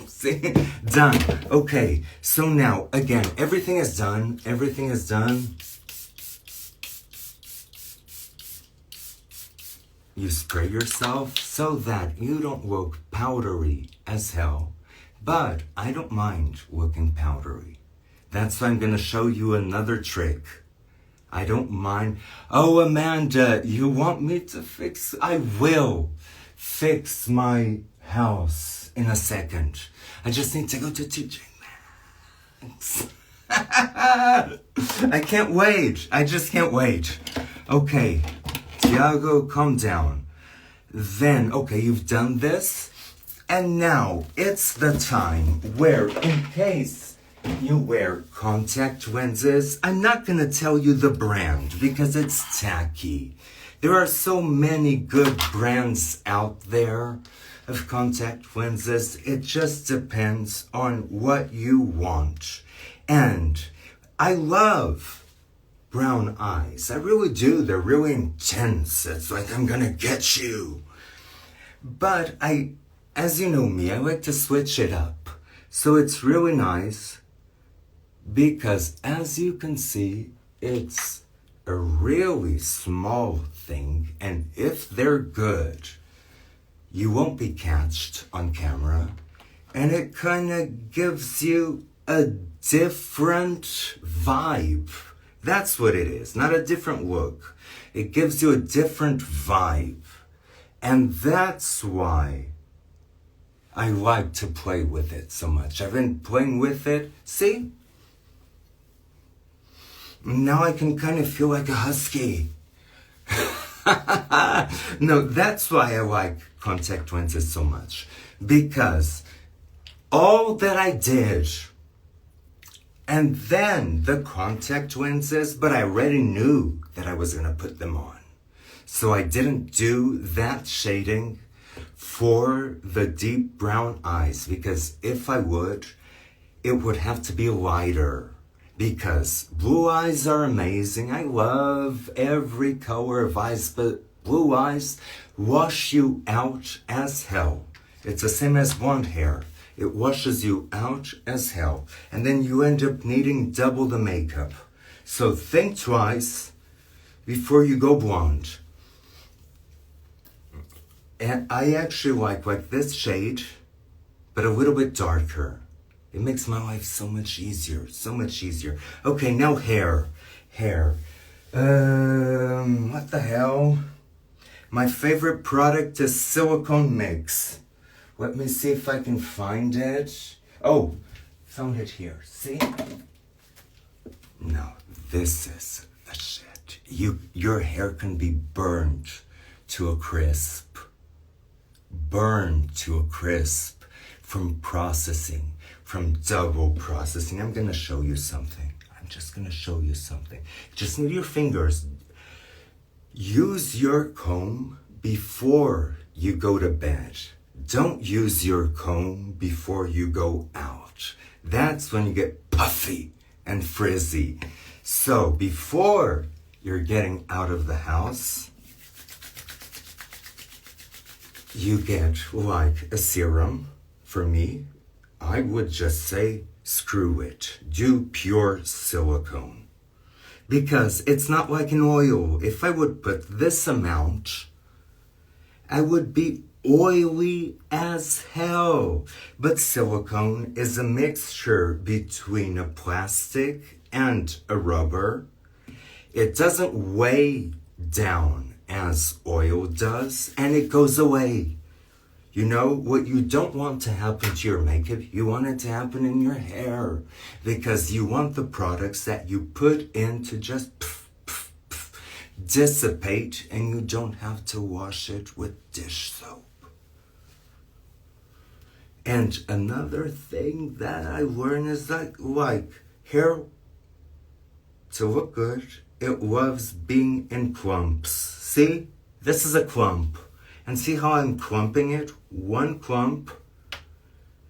See? Done. Okay. So now, again, everything is done. Everything is done. You spray yourself so that you don't look powdery as hell. But I don't mind looking powdery. That's why I'm going to show you another trick. I don't mind. Oh, Amanda, you want me to fix? I will fix my house in a second. I just need to go to TJ Maxx. I can't wait. I just can't wait. Okay, Tiago, calm down. Then, okay, you've done this. And now it's the time where, in case you wear contact lenses, I'm not going to tell you the brand because it's tacky. There are so many good brands out there of contact lenses. It just depends on what you want. And I love brown eyes. I really do. They're really intense. It's like I'm going to get you. But as you know me, I like to switch it up. So it's really nice because, as you can see, it's a really small thing. And if they're good, you won't be catched on camera. And it kind of gives you a different vibe. That's what it is, not a different look. It gives you a different vibe. And that's why I like to play with it so much. I've been playing with it. See? Now I can kind of feel like a husky. No, that's why I like contact lenses so much. Because all that I did, and then the contact lenses, but I already knew that I was going to put them on. So I didn't do that shading for the deep brown eyes, because if I would, it would have to be lighter, because blue eyes are amazing. I love every color of eyes, but blue eyes wash you out as hell. It's the same as blonde hair. It washes you out as hell. And then you end up needing double the makeup. So think twice before you go blonde. And I actually like this shade, but a little bit darker. It makes my life so much easier, so much easier. Okay, now hair. What the hell? My favorite product is silicone mix. Let me see if I can find it. Oh, found it here. See? No, this is the shit. Your hair can be burned to a crisp. Burned to a crisp from processing, from double processing. I'm gonna show you something. I'm just gonna show you something. Just need your fingers. Use your comb before you go to bed. Don't use your comb before you go out. That's when you get puffy and frizzy. So before you're getting out of the house, you get like a serum. For me, I would just say, screw it. Do pure silicone. Because it's not like an oil. If I would put this amount, I would be oily as hell. But silicone is a mixture between a plastic and a rubber. It doesn't weigh down as oil does, and it goes away. You know, what you don't want to happen to your makeup, you want it to happen in your hair. Because you want the products that you put in to just dissipate, and you don't have to wash it with dish soap. And another thing that I learned is that, like, hair, to look good, it loves being in clumps. See? This is a clump. And see how I'm clumping it? One clump.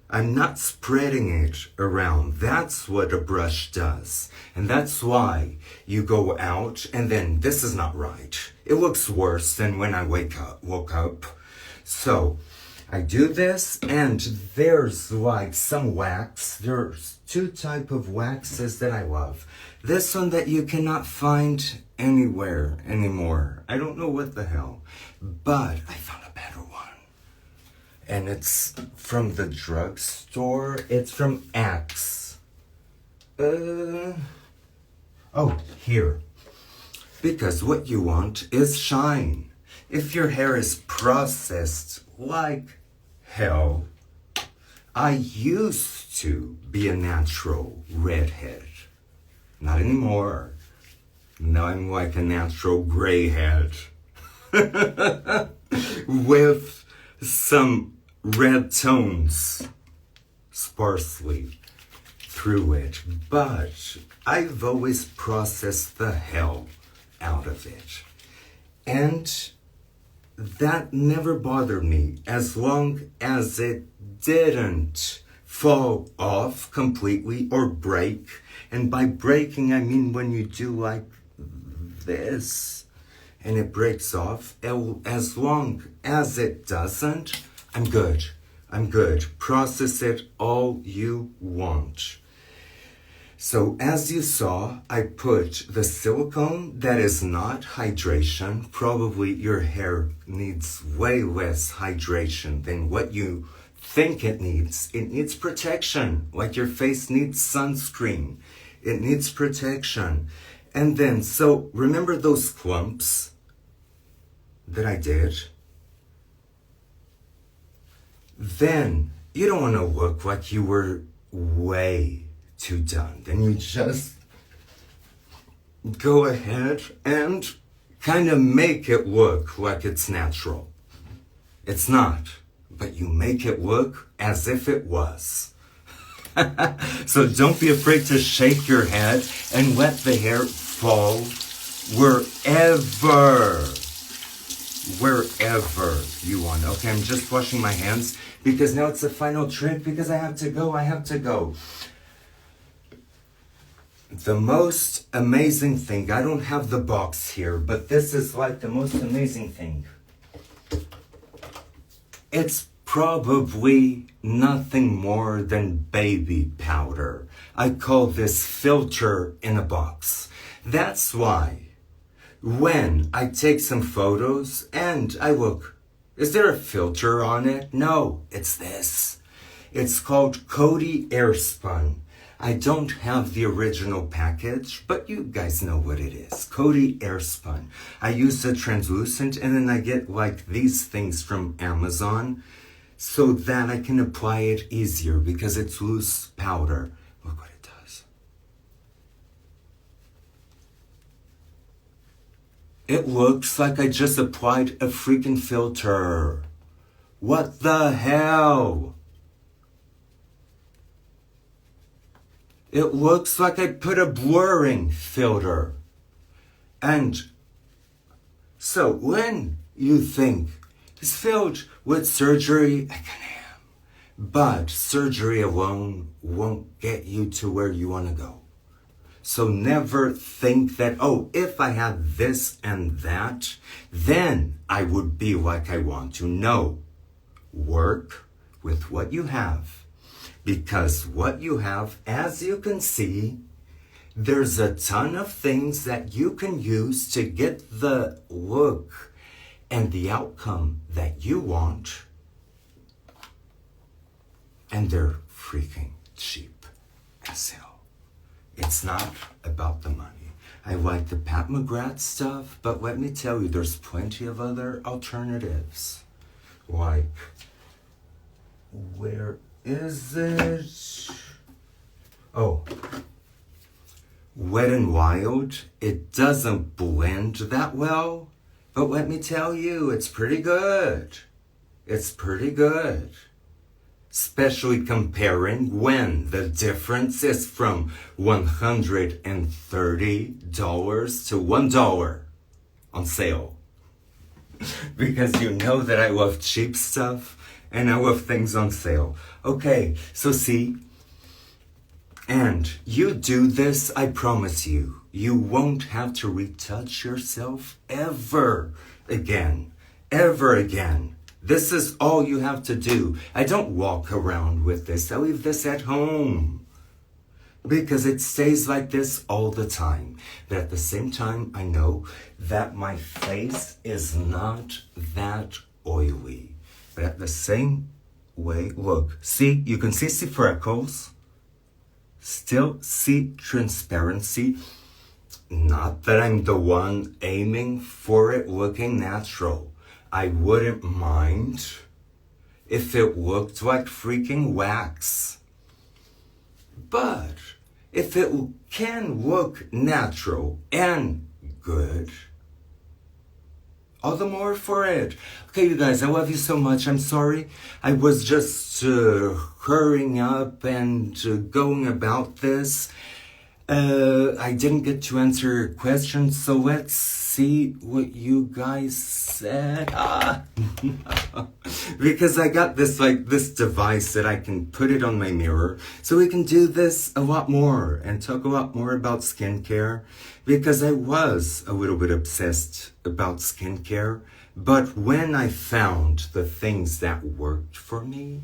I'm not spreading it around. That's what a brush does. And that's why you go out and then this is not right. It looks worse than when I woke up. So I do this, and there's like some wax. There's two types of waxes that I love. This one that you cannot find anywhere anymore. I don't know what the hell, but I found a better one. And it's from the drugstore. It's from Axe. Oh, here. Because what you want is shine. If your hair is processed like hell, I used to be a natural redhead. Not anymore. Now I'm like a natural gray head. With some red tones sparsely through it. But I've always processed the hell out of it. And that never bothered me as long as it didn't fall off completely or break. And by breaking, I mean when you do like this and it breaks off. As long as it doesn't, I'm good. I'm good. Process it all you want. So as you saw, I put the silicone that is not hydration. Probably your hair needs way less hydration than what you think it needs. It needs protection, like your face needs sunscreen. It needs protection. And then, so remember those clumps that I did? Then you don't want to look like you were way too done. Then you just go ahead and kind of make it look like it's natural. It's not, but you make it look as if it was. So don't be afraid to shake your head and let the hair fall wherever you want. Okay, I'm just washing my hands because now it's the final trick because I have to go. The most amazing thing, I don't have the box here, but this is like the most amazing thing. It's probably nothing more than baby powder. I call this filter in a box. That's why when I take some photos and I look, is there a filter on it? No, it's this. It's called Coty Airspun. I don't have the original package, but you guys know what it is. Coty Airspun. I use the translucent and then I get like these things from Amazon so that I can apply it easier because it's loose powder. Look what it does. It looks like I just applied a freaking filter. What the hell? It looks like I put a blurring filter. And so when you think it's filled with surgery, I can am. But surgery alone won't get you to where you want to go. So never think that, oh, if I had this and that, then I would be like I want to. No. Work with what you have. Because what you have, as you can see, there's a ton of things that you can use to get the look and the outcome that you want. And they're freaking cheap as hell. It's not about the money. I like the Pat McGrath stuff, but let me tell you, there's plenty of other alternatives. Like, where is it? Oh, Wet n Wild. It doesn't blend that well, but let me tell you, it's pretty good. It's pretty good. Especially comparing when the difference is from $130 to $1 on sale. Because you know that I love cheap stuff and I love things on sale. Okay, so see, and you do this, I promise you, you won't have to retouch yourself ever again. Ever again. This is all you have to do. I don't walk around with this. I leave this at home. Because it stays like this all the time. But at the same time, I know that my face is not that oily. But at the same way, look. See, you can see freckles. Still see transparency. Not that I'm the one aiming for it looking natural. I wouldn't mind if it looked like freaking wax. But if it can look natural and good, all the more for it. Okay, you guys, I love you so much. I'm sorry. I was just hurrying up and going about this. I didn't get to answer your questions, so let's see what you guys said. Because I got this device that I can put it on my mirror, so we can do this a lot more and talk a lot more about skincare. Because I was a little bit obsessed about skincare, but when I found the things that worked for me,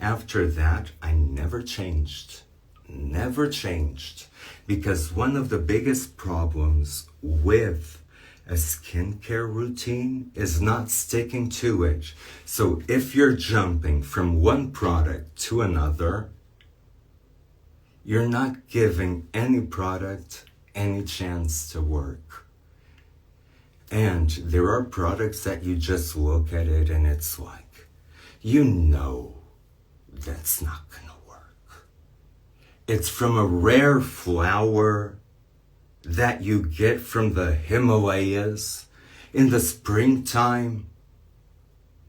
after that, I never changed. Never changed. Because one of the biggest problems with a skincare routine is not sticking to it. So if you're jumping from one product to another, you're not giving any product any chance to work. And there are products that you just look at it and it's like, you know that's not gonna work. It's from a rare flower that you get from the Himalayas in the springtime.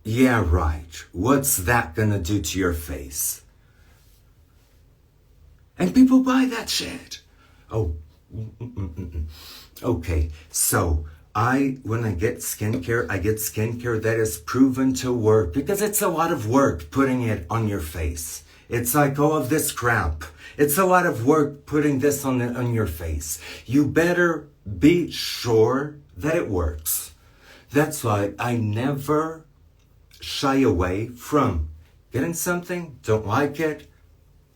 Yeah, right. What's that gonna do to your face? And people buy that shit. Oh, okay. So when I get skincare, I get skincare that is proven to work because it's a lot of work putting it on your face. It's like all of this crap. It's a lot of work putting this on your face. You better be sure that it works. That's why I never shy away from getting something, don't like it,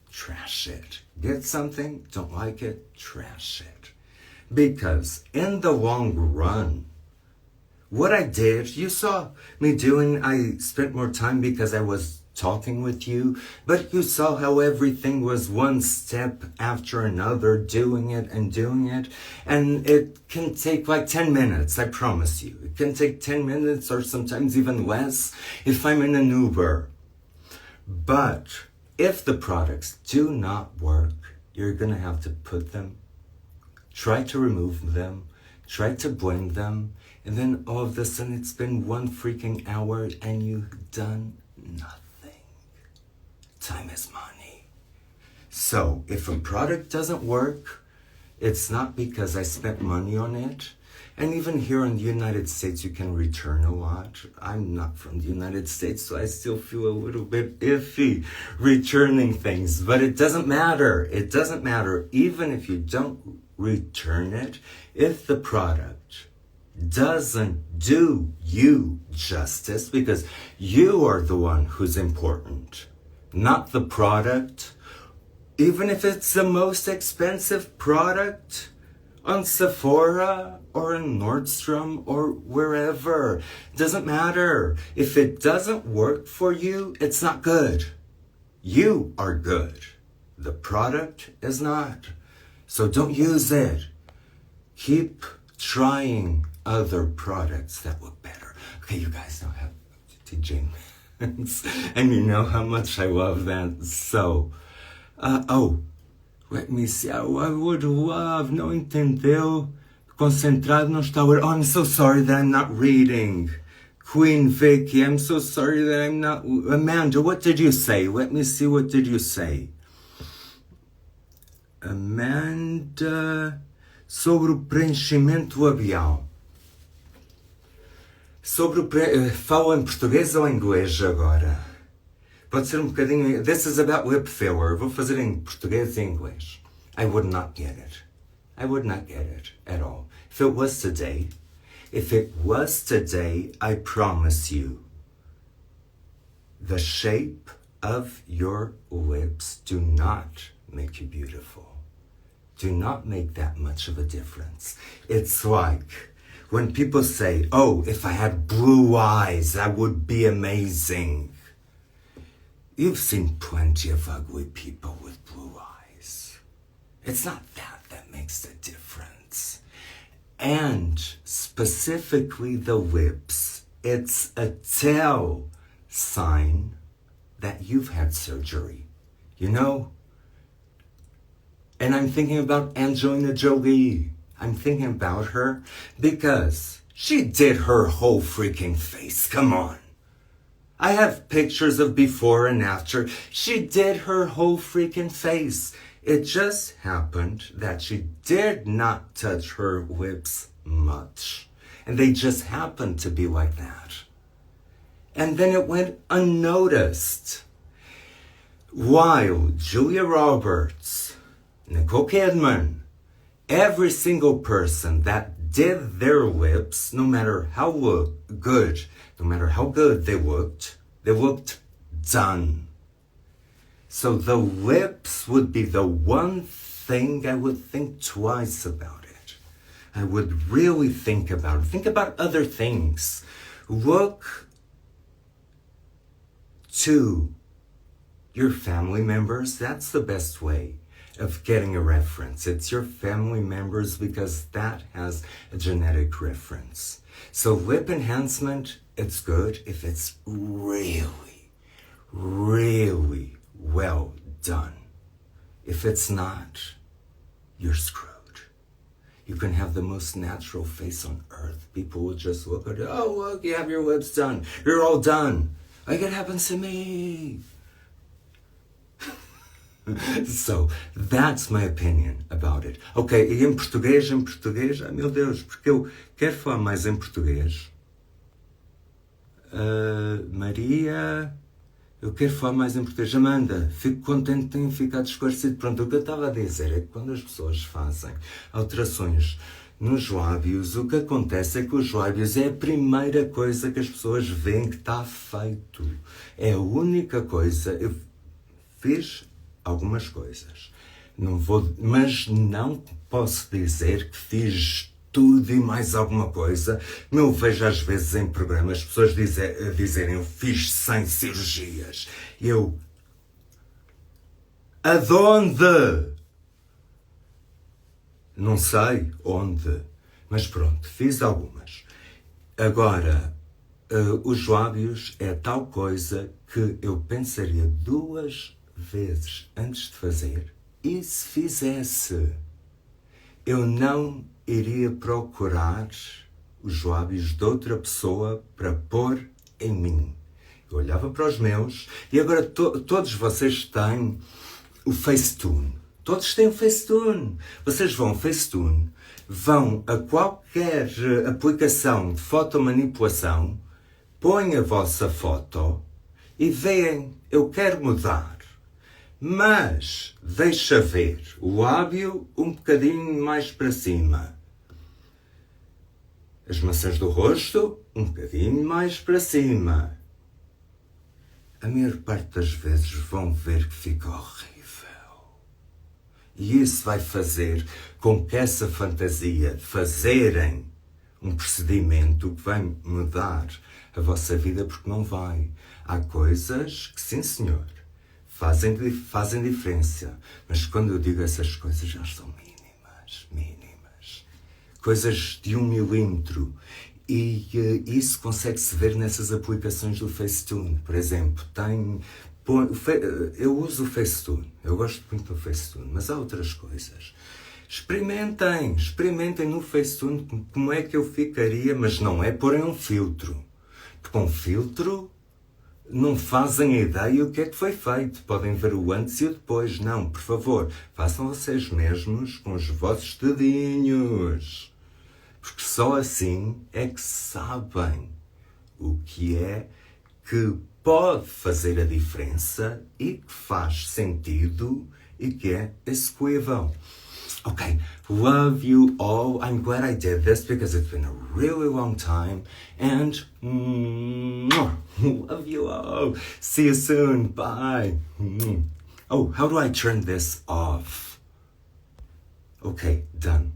trash it. Get something, don't like it, trash it. Because in the long run, what I did, you saw me doing, I spent more time because I was talking with you, but you saw how everything was one step after another, doing it, and it can take like 10 minutes, I promise you. It can take 10 minutes or sometimes even less if I'm in an Uber. But if the products do not work, you're gonna have to put them, try to remove them, try to blend them, and then all of a sudden it's been 1 freaking hour and you've done nothing. Time is money. So if a product doesn't work, it's not because I spent money on it. And even here in the United States, you can return a lot. I'm not from the United States, so I still feel a little bit iffy returning things. But it doesn't matter. It doesn't matter. Even if you don't return it, if the product doesn't do you justice, because you are the one who's important, not the product. Even if it's the most expensive product on Sephora or in Nordstrom or wherever, doesn't matter. If it doesn't work for you, it's not good. You are good. The product is not. So don't use it. keep trying other products that look better. Okay, you guys know how TJ Maxx, and you know how much I love that. So, let me see. I would love, não entendeu? Concentrado, não está. Oh, I'm so sorry that I'm not reading. Queen Vicky, I'm so sorry that I'm not. Amanda, what did you say? Let me see, what did you say? Amanda, sobre o preenchimento labial. Fala em português ou em inglês agora? Pode ser um bocadinho. This is about lip filler. Vou fazer em português e em inglês. I would not get it. I would not get it at all. If it was today, I promise you, the shape of your lips do not make you beautiful. Do not make that much of a difference. It's like when people say, oh, if I had blue eyes, that would be amazing. You've seen plenty of ugly people with blue eyes. It's not that makes the difference. And specifically the lips, it's a tell sign that you've had surgery. You know? And I'm thinking about Angelina Jolie. I'm thinking about her because she did her whole freaking face. Come on. I have pictures of before and after. She did her whole freaking face. It just happened that she did not touch her lips much. And they just happened to be like that. And then it went unnoticed. While Julia Roberts, Nicole Kidman, every single person that did their lips, no matter how good they looked done. So the lips would be the one thing I would think twice about it. I would really think about it. Think about other things. Look to your family members. That's the best way of getting a reference. It's your family members because that has a genetic reference. So lip enhancement, it's good if it's really, really well done. If it's not, you're screwed. You can have the most natural face on earth. People will just look at it. Oh, look, you have your lips done. You're all done. Like it happens to me. So, that's my opinion about it. Ok, e em português, ai meu Deus, porque eu quero falar mais em português. Maria, eu quero falar mais em português. Amanda, fico contente de ter ficado esclarecido. Pronto, o que eu estava a dizer é que quando as pessoas fazem alterações nos lábios, o que acontece é que os lábios é a primeira coisa que as pessoas veem que está feito. É a única coisa. Eu fiz algumas coisas. Mas não posso dizer que fiz tudo e mais alguma coisa. Eu vejo às vezes em programas pessoas dizerem eu fiz 100 cirurgias. Eu... Aonde? Não sei onde. Mas pronto, fiz algumas. Agora, os lábios é tal coisa que eu pensaria 2 vezes antes de fazer, e se fizesse, eu não iria procurar os lábios de outra pessoa para pôr em mim. Eu olhava para os meus, e agora todos vocês têm o Facetune. Todos têm o Facetune. Vocês vão ao Facetune, vão a qualquer aplicação de fotomanipulação, põem a vossa foto e veem, eu quero mudar. Mas deixa ver o lábio um bocadinho mais para cima. As maçãs do rosto um bocadinho mais para cima. A maior parte das vezes vão ver que fica horrível. E isso vai fazer com que essa fantasia de fazerem um procedimento que vai mudar a vossa vida, porque não vai. Há coisas que, sim senhor, fazem diferença, mas quando eu digo essas coisas já são mínimas. coisas de 1 milímetro. E isso consegue-se ver nessas aplicações do Facetune. Por exemplo, eu uso o Facetune, eu gosto muito do Facetune, mas há outras coisas. Experimentem no Facetune como é que eu ficaria, mas não é porem um filtro. Porque um filtro não fazem ideia o que é que foi feito. Podem ver o antes e o depois. Não, por favor, façam vocês mesmos com os vossos dedinhos. Porque só assim é que sabem o que é que pode fazer a diferença e que faz sentido e que é execuível. Okay, love you all. I'm glad I did this because it's been a really long time. And love you all. See you soon. Bye. Oh, how do I turn this off? Okay, done.